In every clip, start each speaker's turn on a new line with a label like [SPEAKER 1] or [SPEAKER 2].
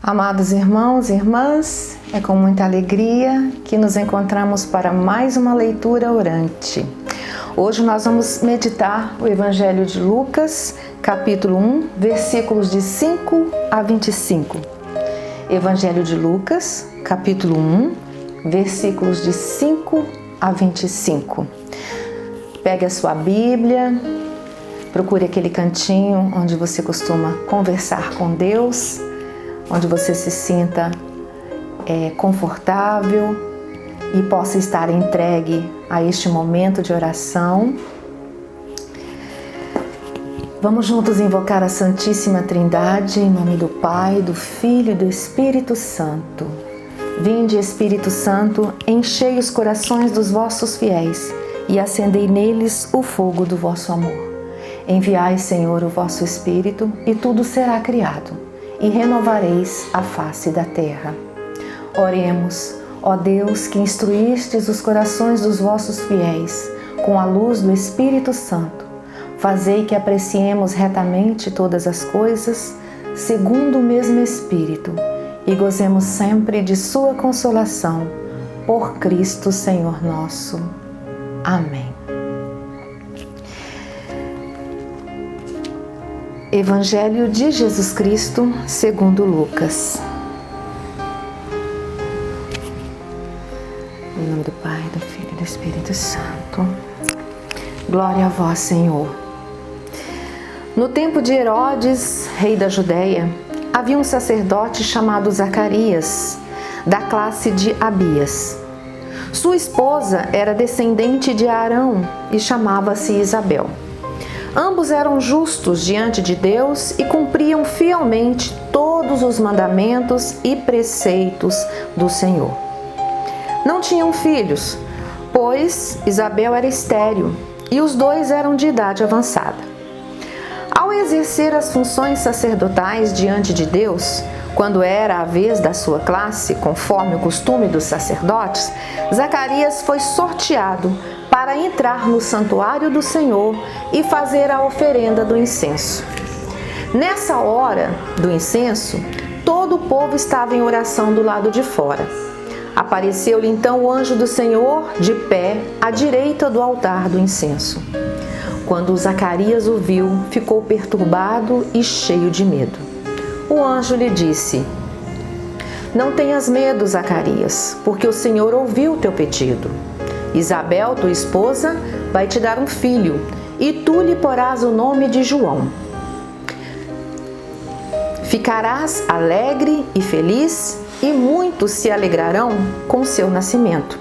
[SPEAKER 1] Amados irmãos e irmãs, é com muita alegria que nos encontramos para mais uma leitura orante. Hoje nós vamos meditar o Evangelho de Lucas, capítulo 1, versículos de 5 a 25. Evangelho de Lucas, capítulo 1, versículos de 5 a 25. Pegue a sua Bíblia, procure aquele cantinho onde você costuma conversar com Deus, onde você se sinta confortável e possa estar entregue a este momento de oração. Vamos juntos invocar a Santíssima Trindade, em nome do Pai, do Filho e do Espírito Santo. Vinde, Espírito Santo, enchei os corações dos vossos fiéis e acendei neles o fogo do vosso amor. Enviai, Senhor, o vosso Espírito, e tudo será criado, e renovareis a face da terra. Oremos, ó Deus, que instruístes os corações dos vossos fiéis com a luz do Espírito Santo. Fazei que apreciemos retamente todas as coisas, segundo o mesmo Espírito, e gozemos sempre de sua consolação, por Cristo Senhor nosso. Amém. Evangelho de Jesus Cristo, segundo Lucas. Em nome do Pai, do Filho e do Espírito Santo. Glória a vós, Senhor. No tempo de Herodes, rei da Judéia, havia um sacerdote chamado Zacarias, da classe de Abias. Sua esposa era descendente de Arão e chamava-se Isabel. Ambos eram justos diante de Deus e cumpriam fielmente todos os mandamentos e preceitos do Senhor. Não tinham filhos, pois Isabel era estéril e os dois eram de idade avançada. Ao exercer as funções sacerdotais diante de Deus, quando era a vez da sua classe, conforme o costume dos sacerdotes, Zacarias foi sorteado para entrar no santuário do Senhor e fazer a oferenda do incenso. Nessa hora do incenso, todo o povo estava em oração do lado de fora. Apareceu-lhe então o anjo do Senhor, de pé, à direita do altar do incenso. Quando Zacarias o viu, ficou perturbado e cheio de medo. O anjo lhe disse: Não tenhas medo, Zacarias, porque o Senhor ouviu o teu pedido. Isabel, tua esposa, vai te dar um filho, e tu lhe porás o nome de João. Ficarás alegre e feliz, e muitos se alegrarão com seu nascimento.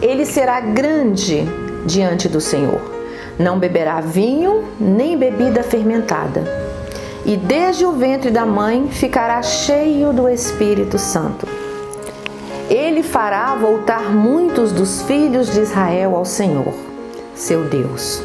[SPEAKER 1] Ele será grande diante do Senhor. Não beberá vinho, nem bebida fermentada. E desde o ventre da mãe ficará cheio do Espírito Santo. Ele fará voltar muitos dos filhos de Israel ao Senhor, seu Deus.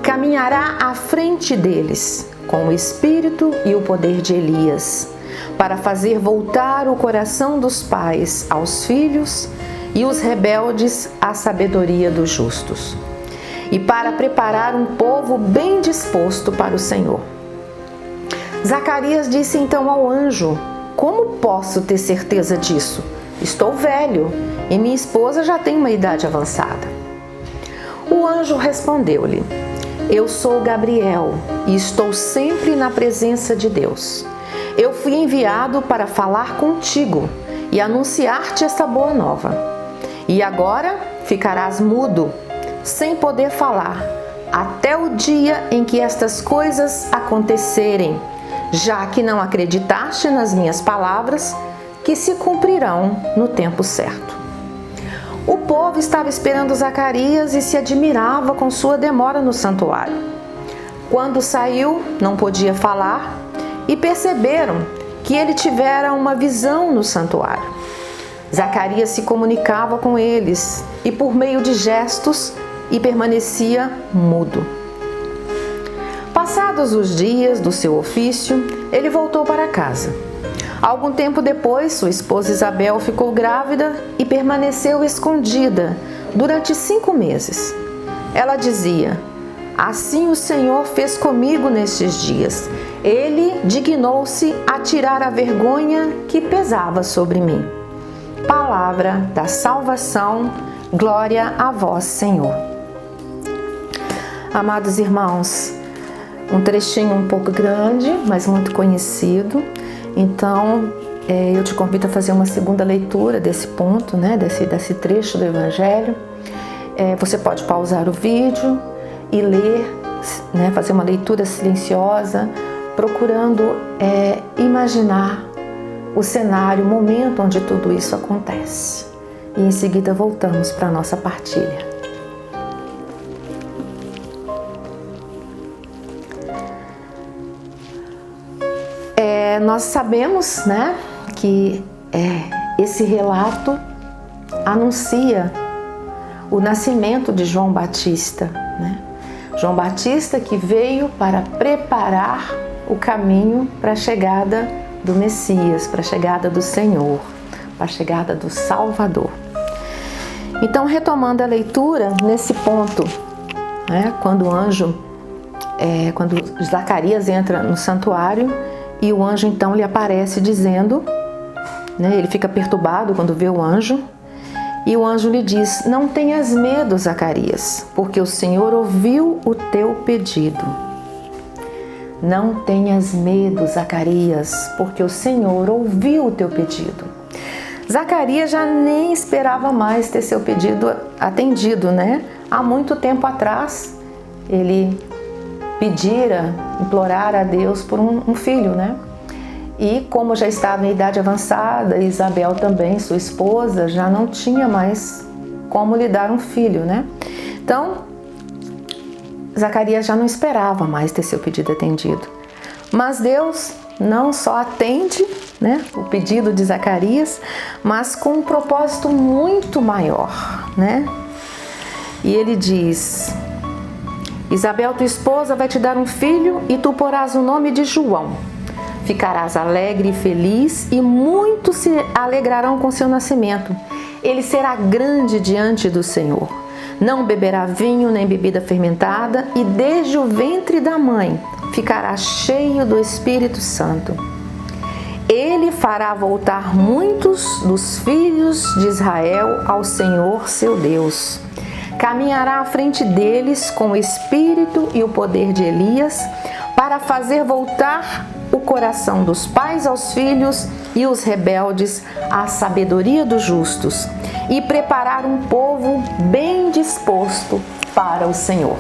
[SPEAKER 1] Caminhará à frente deles, com o espírito e o poder de Elias, para fazer voltar o coração dos pais aos filhos e os rebeldes à sabedoria dos justos, e para preparar um povo bem disposto para o Senhor. Zacarias disse então ao anjo: Como posso ter certeza disso? Estou velho e minha esposa já tem uma idade avançada. O anjo respondeu-lhe: Eu sou Gabriel e estou sempre na presença de Deus. Eu fui enviado para falar contigo e anunciar-te esta boa nova. E agora ficarás mudo, sem poder falar, até o dia em que estas coisas acontecerem, já que não acreditaste nas minhas palavras, que se cumprirão no tempo certo. O povo estava esperando Zacarias e se admirava com sua demora no santuário. Quando saiu, não podia falar e perceberam que ele tivera uma visão no santuário. Zacarias se comunicava com eles e por meio de gestos e permanecia mudo. Passados os dias do seu ofício, ele voltou para casa. Algum tempo depois, sua esposa Isabel ficou grávida e permaneceu escondida durante 5 meses. Ela dizia: Assim o Senhor fez comigo nestes dias. Ele dignou-se a tirar a vergonha que pesava sobre mim. Palavra da salvação, glória a vós, Senhor. Amados irmãos, um trechinho um pouco grande, mas muito conhecido. Então, eu te convido a fazer uma segunda leitura desse ponto, né, desse trecho do Evangelho. Você pode pausar o vídeo e ler, né, fazer uma leitura silenciosa, procurando imaginar o cenário, o momento onde tudo isso acontece. E em seguida voltamos para a nossa partilha. Nós sabemos, né, que esse relato anuncia o nascimento de João Batista, né? João Batista que veio para preparar o caminho para a chegada do Messias, para a chegada do Senhor, para a chegada do Salvador. Então, retomando a leitura, nesse ponto, né, quando Zacarias entra no santuário e o anjo então lhe aparece dizendo, né, ele fica perturbado quando vê o anjo, e o anjo lhe diz: não tenhas medo, Zacarias, porque o Senhor ouviu o teu pedido. Não tenhas medo, Zacarias, porque o Senhor ouviu o teu pedido. Zacarias já nem esperava mais ter seu pedido atendido, né? Há muito tempo atrás, ele implorara a Deus por um filho, né? E como já estava em idade avançada, Isabel também, sua esposa, já não tinha mais como lhe dar um filho, né? Então, Zacarias já não esperava mais ter seu pedido atendido. Mas Deus não só atende, né, o pedido de Zacarias, mas com um propósito muito maior, né? E ele diz: Isabel, tua esposa, vai te dar um filho e tu porás o nome de João. Ficarás alegre e feliz e muitos se alegrarão com seu nascimento. Ele será grande diante do Senhor. Não beberá vinho nem bebida fermentada e desde o ventre da mãe ficará cheio do Espírito Santo. Ele fará voltar muitos dos filhos de Israel ao Senhor seu Deus. Caminhará à frente deles com o espírito e o poder de Elias para fazer voltar o coração dos pais aos filhos e os rebeldes à sabedoria dos justos e preparar um povo bem disposto para o Senhor.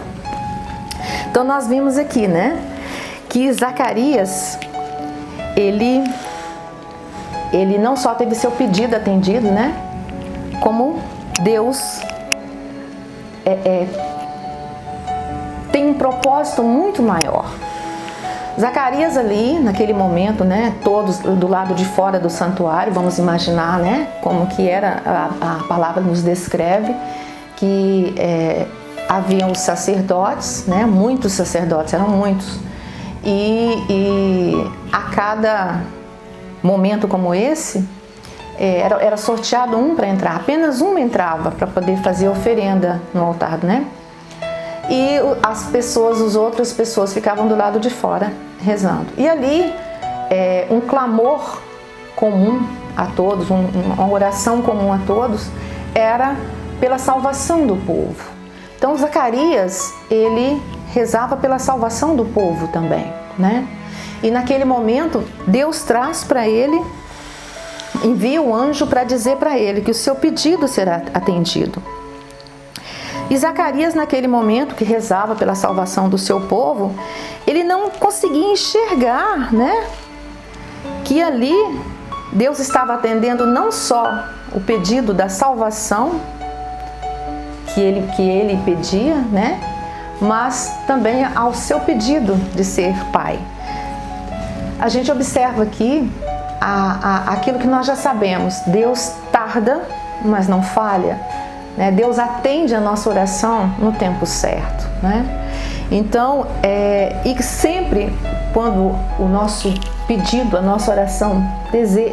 [SPEAKER 1] Então nós vimos aqui, né, que Zacarias, ele não só teve seu pedido atendido, né, como Deus tem um propósito muito maior. Zacarias ali, naquele momento, né, todos do lado de fora do santuário, vamos imaginar, né, como que era, a palavra nos descreve, que haviam os sacerdotes, né, muitos sacerdotes, eram muitos, e a cada momento como esse, era sorteado um para entrar, apenas um entrava para poder fazer oferenda no altar, né? E as outras pessoas ficavam do lado de fora rezando. E ali, um clamor comum a todos, uma oração comum a todos, era pela salvação do povo. Então Zacarias, ele rezava pela salvação do povo também, né? E naquele momento, Deus traz para ele, envia o anjo para dizer para ele que o seu pedido será atendido. E Zacarias, naquele momento que rezava pela salvação do seu povo, ele não conseguia enxergar, né, que ali Deus estava atendendo não só o pedido da salvação que ele pedia, né, mas também ao seu pedido de ser pai. A gente observa aqui aquilo que nós já sabemos: Deus tarda, mas não falha. Deus atende a nossa oração no tempo certo, né? Então, e sempre quando o nosso pedido, a nossa oração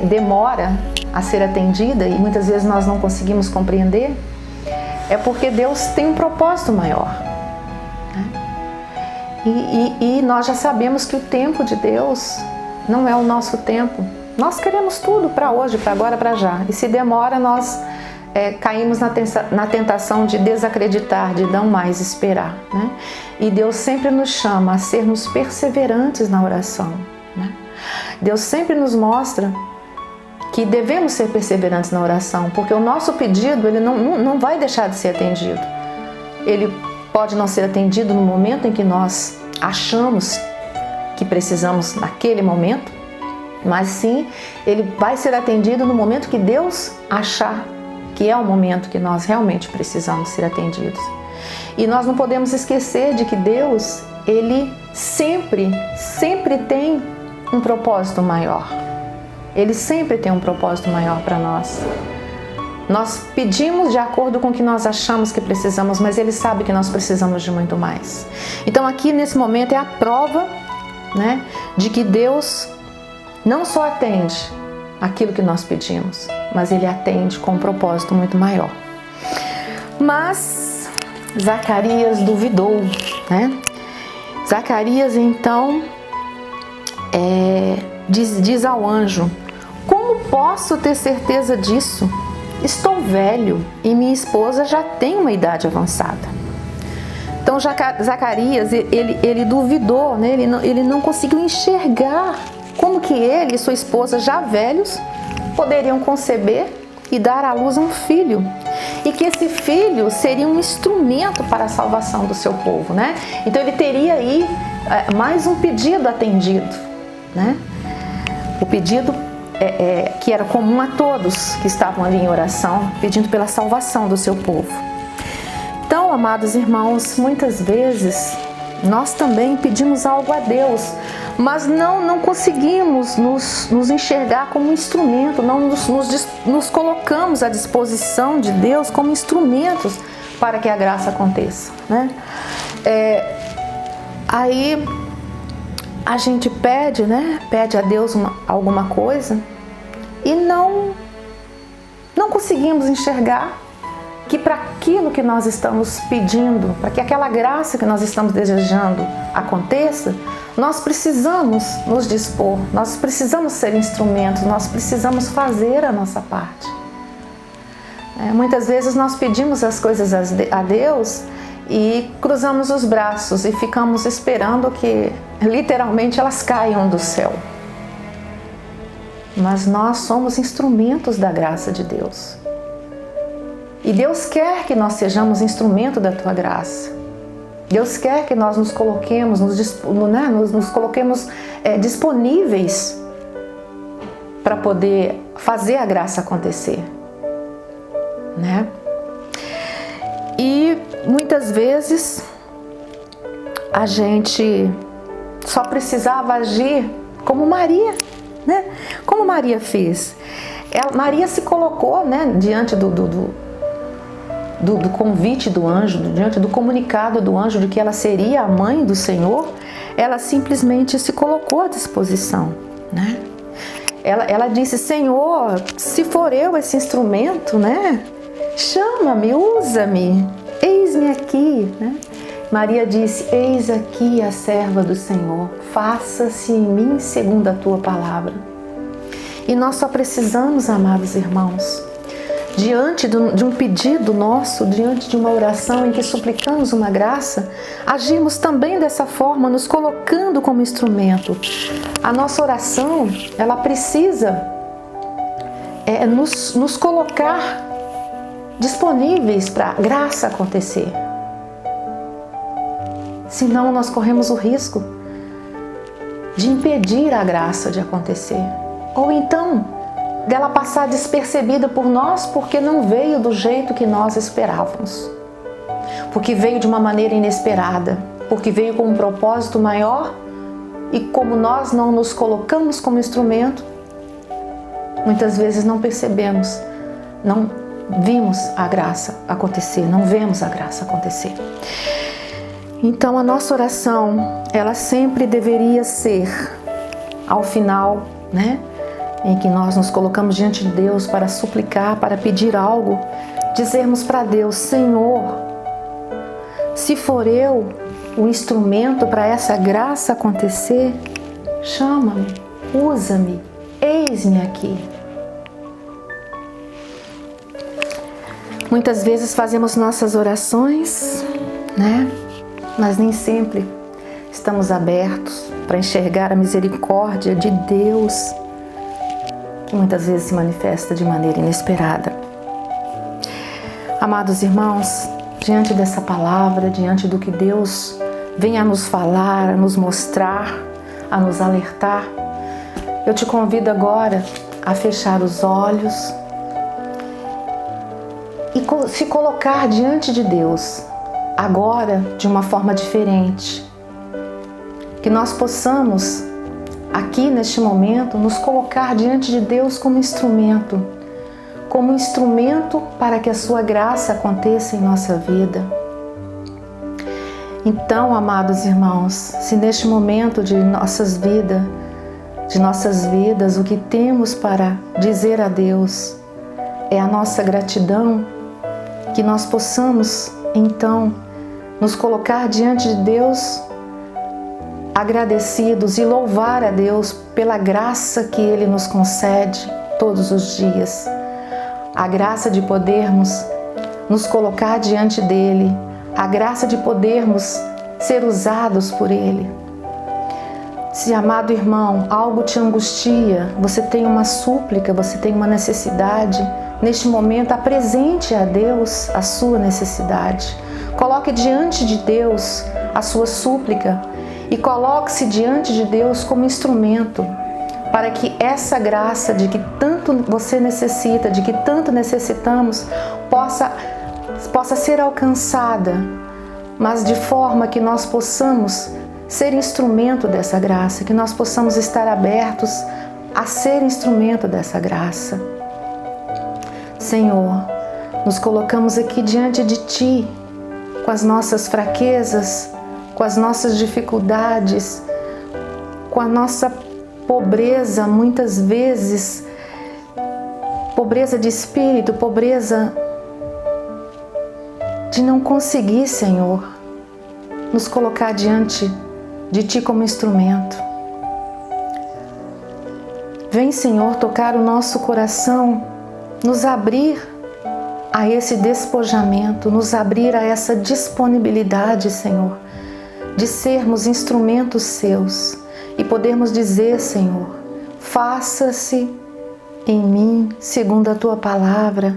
[SPEAKER 1] demora a ser atendida e muitas vezes nós não conseguimos compreender, é porque Deus tem um propósito maior, né? E nós já sabemos que o tempo de Deus não é o nosso tempo. Nós queremos tudo para hoje, para agora, para já. E se demora, nós caímos na tentação de desacreditar, de não mais esperar, né? E Deus sempre nos chama a sermos perseverantes na oração, né? Deus sempre nos mostra que devemos ser perseverantes na oração, porque o nosso pedido ele não vai deixar de ser atendido. Ele pode não ser atendido no momento em que nós achamos que precisamos naquele momento, mas sim, ele vai ser atendido no momento que Deus achar que é o momento que nós realmente precisamos ser atendidos. E nós não podemos esquecer de que Deus, ele sempre tem um propósito maior. Ele sempre tem um propósito maior para nós. Nós pedimos de acordo com o que nós achamos que precisamos, mas Ele sabe que nós precisamos de muito mais. Então aqui nesse momento é a prova, né, de que Deus não só atende aquilo que nós pedimos, mas Ele atende com um propósito muito maior. Mas Zacarias duvidou, né? Zacarias então diz ao anjo: como posso ter certeza disso? Estou velho e minha esposa já tem uma idade avançada. Então Zacarias, ele duvidou, né? Ele não conseguiu enxergar como que ele e sua esposa, já velhos, poderiam conceber e dar à luz um filho. E que esse filho seria um instrumento para a salvação do seu povo, né? Então ele teria aí mais um pedido atendido, né? O pedido que era comum a todos que estavam ali em oração, pedindo pela salvação do seu povo. Então, amados irmãos, muitas vezes nós também pedimos algo a Deus, mas não conseguimos nos enxergar como instrumento, não nos colocamos à disposição de Deus como instrumentos para que a graça aconteça, né? Aí a gente pede, né? Pede a Deus alguma coisa e não conseguimos enxergar que para aquilo que nós estamos pedindo, para que aquela graça que nós estamos desejando aconteça, nós precisamos nos dispor, nós precisamos ser instrumentos, nós precisamos fazer a nossa parte. Muitas vezes nós pedimos as coisas a Deus e cruzamos os braços e ficamos esperando que literalmente elas caiam do céu. Mas nós somos instrumentos da graça de Deus. E Deus quer que nós sejamos instrumento da tua graça. Deus quer que nós nos coloquemos, nos coloquemos disponíveis para poder fazer a graça acontecer, né? E muitas vezes a gente só precisava agir como Maria, né? Como Maria fez. Maria se colocou, né, diante do convite do anjo, diante do comunicado do anjo de que ela seria a mãe do Senhor. Ela simplesmente se colocou à disposição, né? Ela disse: Senhor, se for eu esse instrumento, né? Chama-me, usa-me, eis-me aqui, né? Maria disse: eis aqui a serva do Senhor, faça-se em mim segundo a tua palavra. E nós só precisamos, amados irmãos, diante de um pedido nosso, diante de uma oração em que suplicamos uma graça, agirmos também dessa forma, nos colocando como instrumento. A nossa oração, ela precisa nos colocar disponíveis para a graça acontecer. Senão nós corremos o risco de impedir a graça de acontecer. Ou então, dela passar despercebida por nós porque não veio do jeito que nós esperávamos. Porque veio de uma maneira inesperada. Porque veio com um propósito maior e como nós não nos colocamos como instrumento, muitas vezes não percebemos, não vimos a graça acontecer, não vemos a graça acontecer. Então a nossa oração, ela sempre deveria ser, ao final, né, em que nós nos colocamos diante de Deus para suplicar, para pedir algo, dizermos para Deus: Senhor, se for eu o instrumento para essa graça acontecer, chama-me, usa-me, eis-me aqui. Muitas vezes fazemos nossas orações, né? Mas nem sempre estamos abertos para enxergar a misericórdia de Deus, que muitas vezes se manifesta de maneira inesperada. Amados irmãos, diante dessa palavra, diante do que Deus vem a nos falar, a nos mostrar, a nos alertar, eu te convido agora a fechar os olhos e se colocar diante de Deus, agora de uma forma diferente. Que nós possamos, aqui neste momento, nos colocar diante de Deus como instrumento para que a sua graça aconteça em nossa vida. Então, amados irmãos, se neste momento de nossas vidas, o que temos para dizer a Deus é a nossa gratidão, que nós possamos, então, nos colocar diante de Deus agradecidos e louvar a Deus pela graça que Ele nos concede todos os dias. A graça de podermos nos colocar diante dEle, a graça de podermos ser usados por Ele. Se, amado irmão, algo te angustia, você tem uma súplica, você tem uma necessidade, neste momento apresente a Deus a sua necessidade. Coloque diante de Deus a sua súplica e coloque-se diante de Deus como instrumento para que essa graça de que tanto você necessita, de que tanto necessitamos, possa ser alcançada, mas de forma que nós possamos ser instrumento dessa graça, que nós possamos estar abertos a ser instrumento dessa graça. Senhor, nos colocamos aqui diante de Ti, com as nossas fraquezas, com as nossas dificuldades, com a nossa pobreza, muitas vezes, pobreza de espírito, pobreza de não conseguir, Senhor, nos colocar diante de Ti como instrumento. Vem, Senhor, tocar o nosso coração, nos abrir a esse despojamento, nos abrir a essa disponibilidade, Senhor, de sermos instrumentos Seus e podermos dizer, Senhor, faça-se em mim segundo a Tua palavra,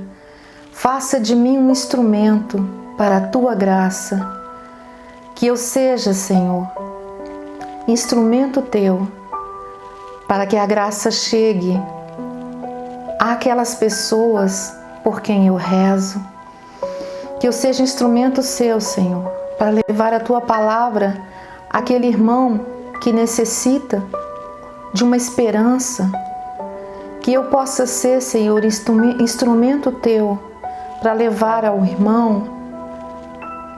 [SPEAKER 1] faça de mim um instrumento para a Tua graça, que eu seja, Senhor, instrumento Teu, para que a graça chegue àquelas pessoas por quem eu rezo, que eu seja instrumento Seu, Senhor, para levar a Tua palavra àquele irmão que necessita de uma esperança, que eu possa ser, Senhor, instrumento Teu para levar ao irmão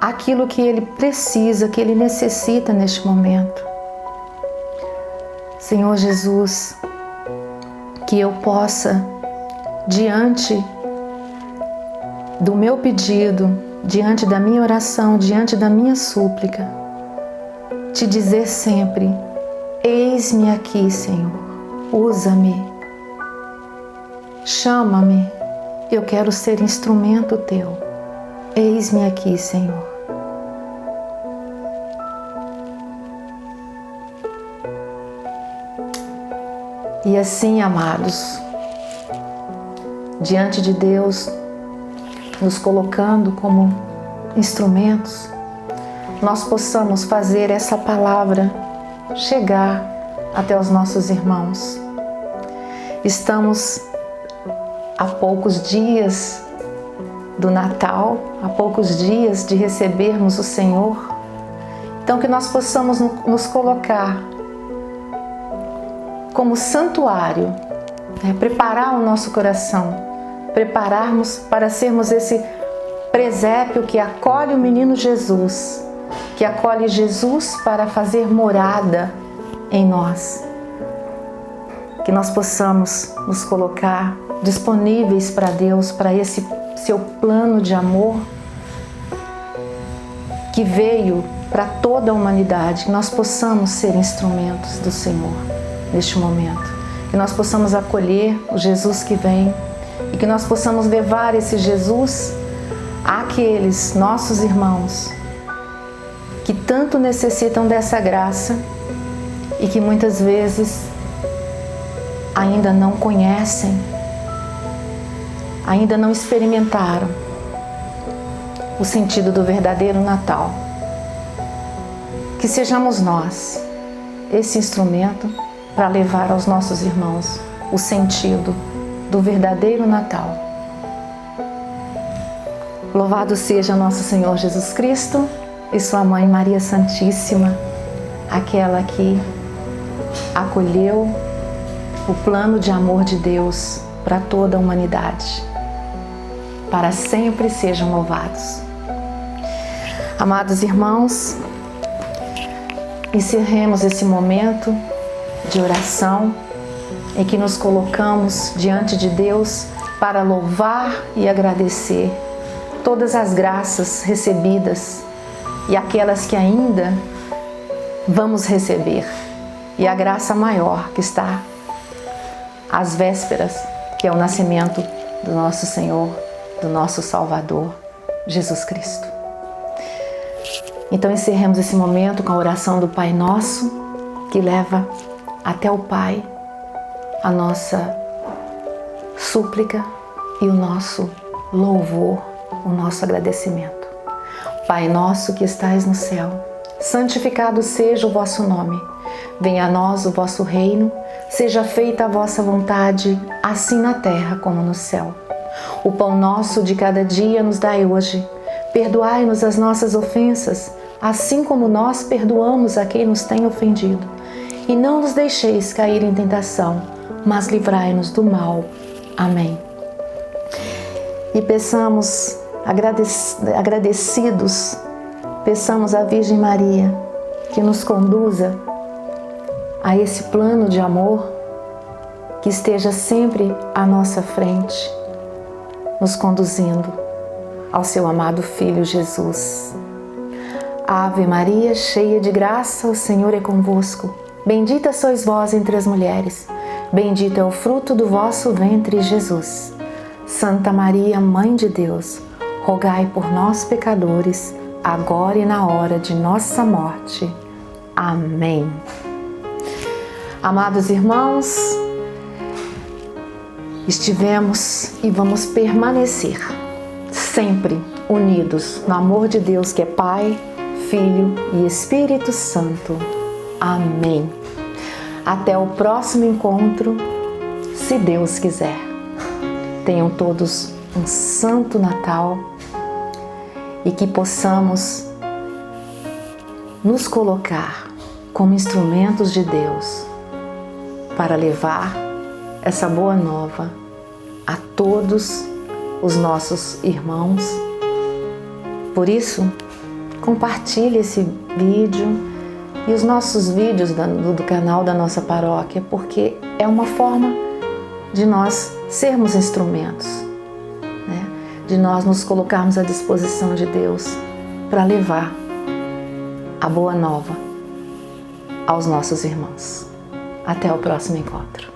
[SPEAKER 1] aquilo que ele precisa, que ele necessita neste momento. Senhor Jesus, que eu possa, diante do meu pedido, diante da minha oração, diante da minha súplica, Te dizer sempre, eis-me aqui, Senhor, usa-me, chama-me, eu quero ser instrumento Teu, eis-me aqui, Senhor. E assim, amados, diante de Deus, nos colocando como instrumentos, nós possamos fazer essa palavra chegar até os nossos irmãos. Estamos a poucos dias do Natal, a poucos dias de recebermos o Senhor, então que nós possamos nos colocar como santuário, preparar o nosso coração, prepararmos para sermos esse presépio que acolhe o menino Jesus, que acolhe Jesus para fazer morada em nós. Que nós possamos nos colocar disponíveis para Deus, para esse Seu plano de amor que veio para toda a humanidade, que nós possamos ser instrumentos do Senhor neste momento, que nós possamos acolher o Jesus que vem e que nós possamos levar esse Jesus àqueles nossos irmãos que tanto necessitam dessa graça e que muitas vezes ainda não conhecem, ainda não experimentaram o sentido do verdadeiro Natal. Que sejamos nós esse instrumento para levar aos nossos irmãos o sentido do verdadeiro Natal. Louvado seja nosso Senhor Jesus Cristo e sua Mãe Maria Santíssima, aquela que acolheu o plano de amor de Deus para toda a humanidade. Para sempre sejam louvados. Amados irmãos, encerremos esse momento de oração em que nos colocamos diante de Deus para louvar e agradecer todas as graças recebidas e aquelas que ainda vamos receber, e a graça maior que está às vésperas, que é o nascimento do nosso Senhor, do nosso Salvador, Jesus Cristo. Então encerremos esse momento com a oração do Pai Nosso, que leva até o Pai a nossa súplica e o nosso louvor, o nosso agradecimento. Pai nosso que estais no céu, santificado seja o vosso nome. Venha a nós o vosso reino, seja feita a vossa vontade, assim na terra como no céu. O pão nosso de cada dia nos dai hoje. Perdoai-nos as nossas ofensas, assim como nós perdoamos a quem nos tem ofendido. E não nos deixeis cair em tentação, mas livrai-nos do mal. Amém. E peçamos, agradecidos, peçamos à Virgem Maria que nos conduza a esse plano de amor, que esteja sempre à nossa frente, nos conduzindo ao seu amado Filho Jesus. Ave Maria, cheia de graça, o Senhor é convosco. Bendita sois vós entre as mulheres, bendito é o fruto do vosso ventre, Jesus. Santa Maria, Mãe de Deus, rogai por nós, pecadores, agora e na hora de nossa morte. Amém. Amados irmãos, estivemos e vamos permanecer sempre unidos no amor de Deus, que é Pai, Filho e Espírito Santo. Amém. Até o próximo encontro, se Deus quiser. Tenham todos um santo Natal e que possamos nos colocar como instrumentos de Deus para levar essa boa nova a todos os nossos irmãos. Por isso, compartilhe esse vídeo e os nossos vídeos do canal da nossa paróquia, porque é uma forma de nós sermos instrumentos, né? De nós nos colocarmos à disposição de Deus para levar a boa nova aos nossos irmãos. Até o próximo encontro.